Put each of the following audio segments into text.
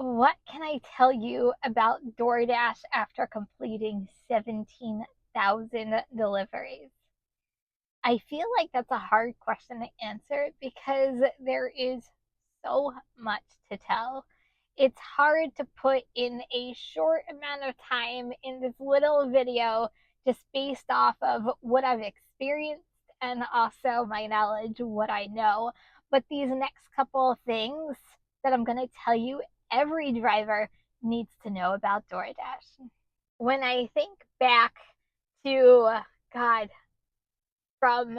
What can I tell you about DoorDash after completing 17,000 deliveries? I feel like that's a hard question to answer because there is so much to tell. It's hard to put in a short amount of time in this little video just based off of what I've experienced and also my knowledge, what I know. But these next couple of things that I'm going to tell you, every driver needs to know about DoorDash. When I think back to, God, from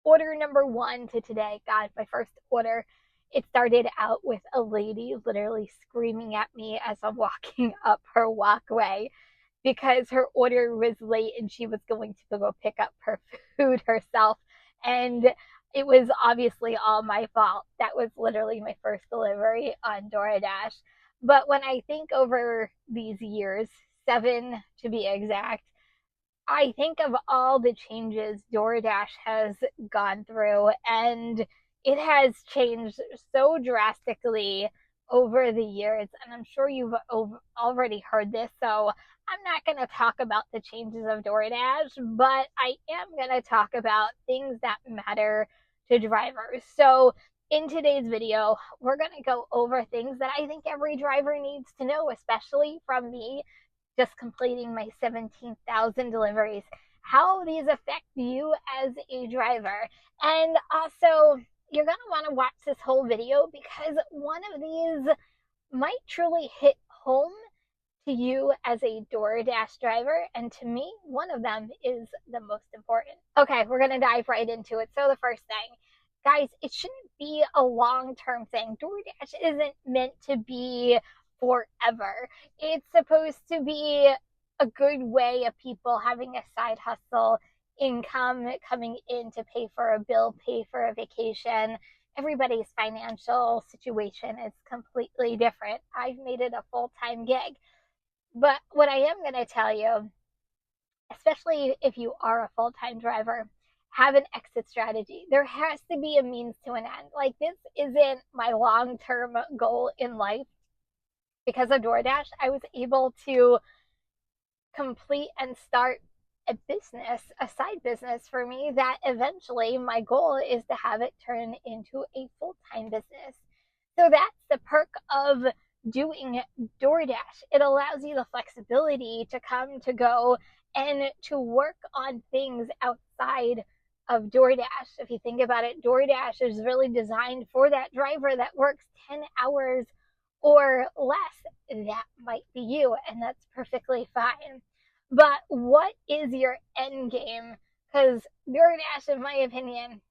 order number one to today, God, my first order, it started out with a lady literally screaming at me as I'm walking up her walkway because her order was late and she was going to go pick up her food herself. And it was obviously all my fault. That was literally my first delivery on DoorDash. But when I think over these years, 7 to be exact, I think of all the changes DoorDash has gone through, and it has changed so drastically over the years. And I'm sure you've already heard this, so I'm not going to talk about the changes of DoorDash, but I am going to talk about things that matter to drivers. So, in today's video, we're going to go over things that I think every driver needs to know, especially from me just completing my 17,000 deliveries, how these affect you as a driver. And also, you're going to want to watch this whole video because one of these might truly hit home to you as a DoorDash driver. And to me, one of them is the most important. Okay, we're going to dive right into it. So the first thing, guys, it shouldn't be a long-term thing. DoorDash isn't meant to be forever. It's supposed to be a good way of people having a side hustle, income coming in to pay for a bill, pay for a vacation. Everybody's financial situation is completely different. I've made it a full-time gig. But what I am going to tell you, especially if you are a full-time driver, have an exit strategy. There has to be a means to an end. Like, this isn't my long-term goal in life. Because of DoorDash, I was able to complete and start a business, a side business for me that eventually my goal is to have it turn into a full-time business. So that's the perk of doing DoorDash. It allows you the flexibility to come, to go, and to work on things outside of DoorDash. If you think about it, DoorDash is really designed for that driver that works 10 hours or less. That might be you, and that's perfectly fine. But what is your end game? Because DoorDash, in my opinion,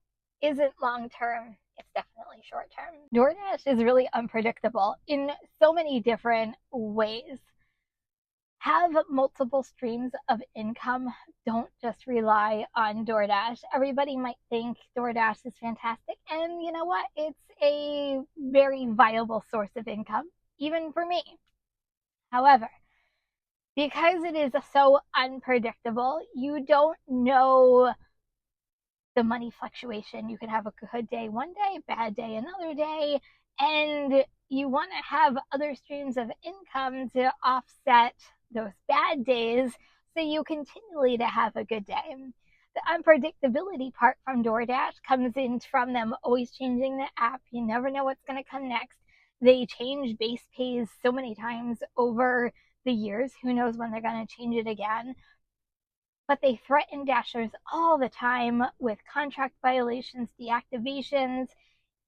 isn't long term. It's definitely short term. DoorDash is really unpredictable in so many different ways. Have multiple streams of income. Don't just rely on DoorDash. Everybody might think DoorDash is fantastic, and you know what? It's a very viable source of income, even for me. However, because it is so unpredictable, you don't know the money fluctuation. You can have a good day one day, bad day another day, and you want to have other streams of income to offset those bad days so you continually to have a good day. The unpredictability part from DoorDash comes in from them always changing the app. You never know what's going to come next. They change base pays so many times over the years. Who knows when they're going to change it again? But they threaten Dashers all the time with contract violations, deactivations.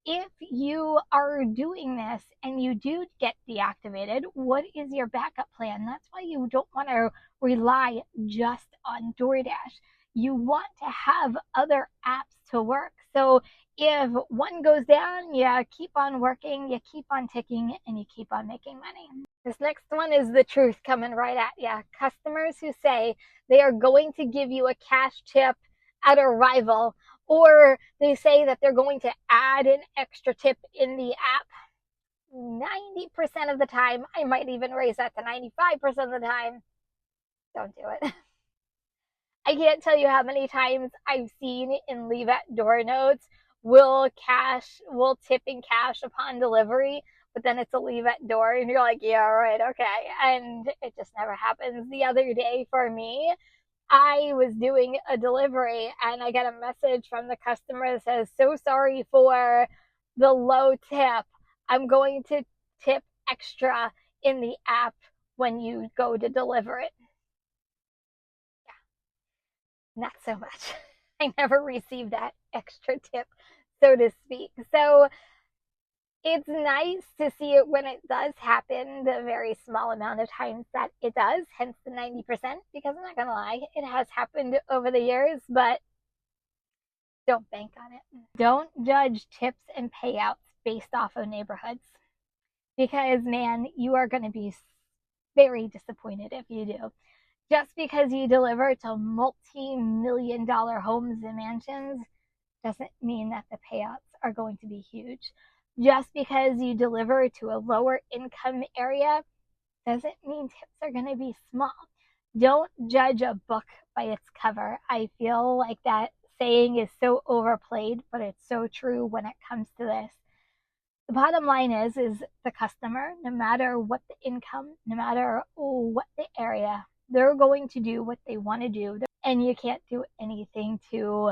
If you are doing this and you do get deactivated, what is your backup plan? That's why you don't want to rely just on DoorDash. You want to have other apps to work. So if one goes down, you keep on working, you keep on ticking, and you keep on making money. This next one is the truth coming right at you. Customers who say they are going to give you a cash tip at arrival, or they say that they're going to add an extra tip in the app, 90% of the time, I might even raise that to 95% of the time, don't do it. I can't tell you how many times I've seen in leave at door notes, will tip in cash upon delivery, but then it's a leave at door, and you're like, yeah, right, okay. And it just never happens. The other day for me, I was doing a delivery and I got a message from the customer that says, so sorry for the low tip. I'm going to tip extra in the app when you go to deliver it. Yeah, not so much. I never received that extra tip, so to speak. So it's nice to see it when it does happen, the very small amount of times that it does, hence the 90%, because I'm not going to lie, it has happened over the years, but don't bank on it. Don't judge tips and payouts based off of neighborhoods, because, man, you are going to be very disappointed if you do. Just because you deliver to multi-million-dollar homes and mansions doesn't mean that the payouts are going to be huge. Just because you deliver to a lower income area doesn't mean tips are going to be small. Don't judge a book by its cover. I feel like that saying is so overplayed, but it's so true when it comes to this. The bottom line is the customer, no matter what the income, no matter what the area, they're going to do what they want to do, and you can't do anything to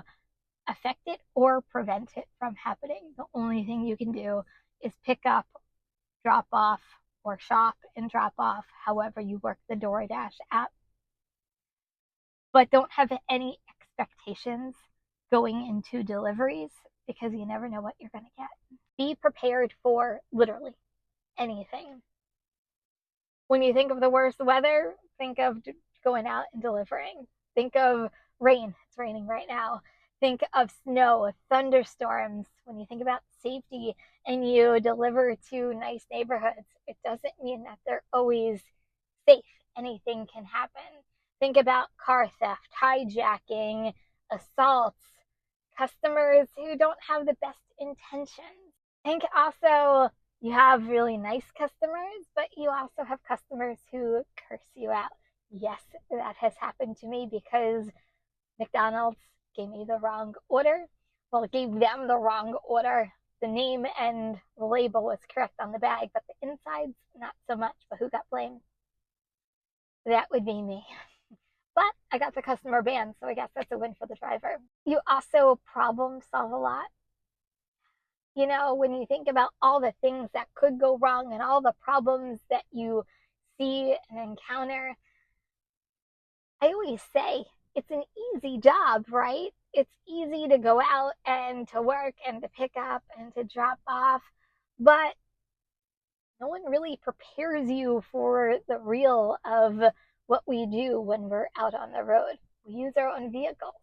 affect it or prevent it from happening. The only thing you can do is pick up, drop off, or shop and drop off, however you work the DoorDash app. But don't have any expectations going into deliveries, because you never know what you're going to get. Be prepared for literally anything. When you think of the worst weather, think of going out and delivering. Think of rain. It's raining right now. Think of snow, thunderstorms. When you think about safety and you deliver to nice neighborhoods, it doesn't mean that they're always safe. Anything can happen. Think about car theft, hijacking, assaults, customers who don't have the best intentions. Think also, you have really nice customers, but you also have customers who curse you out. Yes, that has happened to me, because McDonald's gave me the wrong order. Well, it gave them the wrong order. The name and the label was correct on the bag, but the insides, not so much. But who got blamed? That would be me. But I got the customer banned, so I guess that's a win for the driver. You also problem solve a lot. You know, when you think about all the things that could go wrong and all the problems that you see and encounter, I always say it's an easy job, right? It's easy to go out and to work and to pick up and to drop off, but no one really prepares you for the real of what we do when we're out on the road. We use our own vehicles.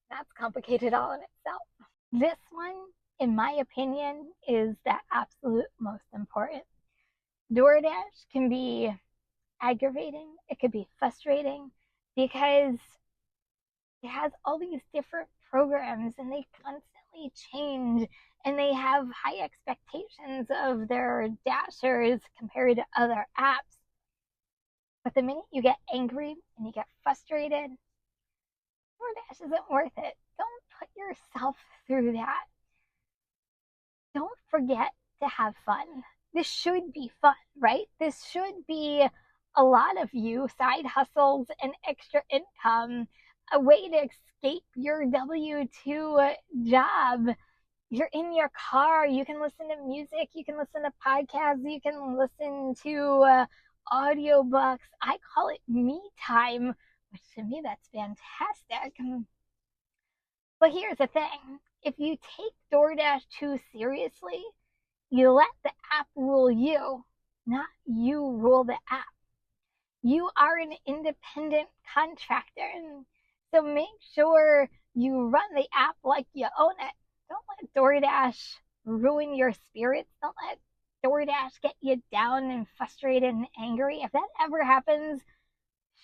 That's complicated all in itself. This one, in my opinion, is the absolute most important. DoorDash can be aggravating. It could be frustrating, because it has all these different programs and they constantly change, and they have high expectations of their dashers compared to other apps. But the minute you get angry and you get frustrated, DoorDash isn't worth it. Don't put yourself through that. Don't forget to have fun. This should be fun, right? This should be a lot of you side hustles and extra income, a way to escape your W-2 job. You're in your car, you can listen to music, you can listen to podcasts, you can listen to audiobooks. I call it me time, which to me that's fantastic. But here's the thing. If you take DoorDash too seriously, you let the app rule you, not you rule the app. You are an independent contractor, so make sure you run the app like you own it. Don't let DoorDash ruin your spirits. Don't let DoorDash get you down and frustrated and angry. If that ever happens,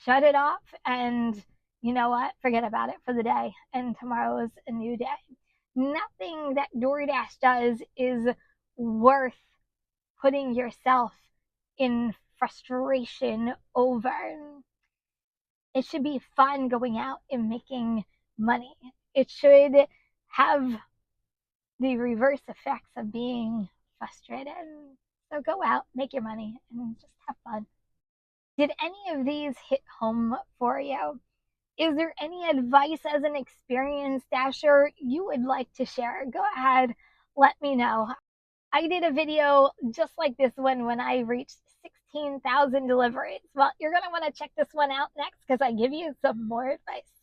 shut it off, and you know what? Forget about it for the day, and tomorrow is a new day. Nothing that DoorDash does is worth putting yourself in frustration over. It should be fun going out and making money. It should have the reverse effects of being frustrated. So go out, make your money, and just have fun. Did any of these hit home for you? Is there any advice as an experienced dasher you would like to share? Go ahead, let me know. I did a video just like this one when I reached 16,000 deliveries. Well, you're going to want to check this one out next because I give you some more advice.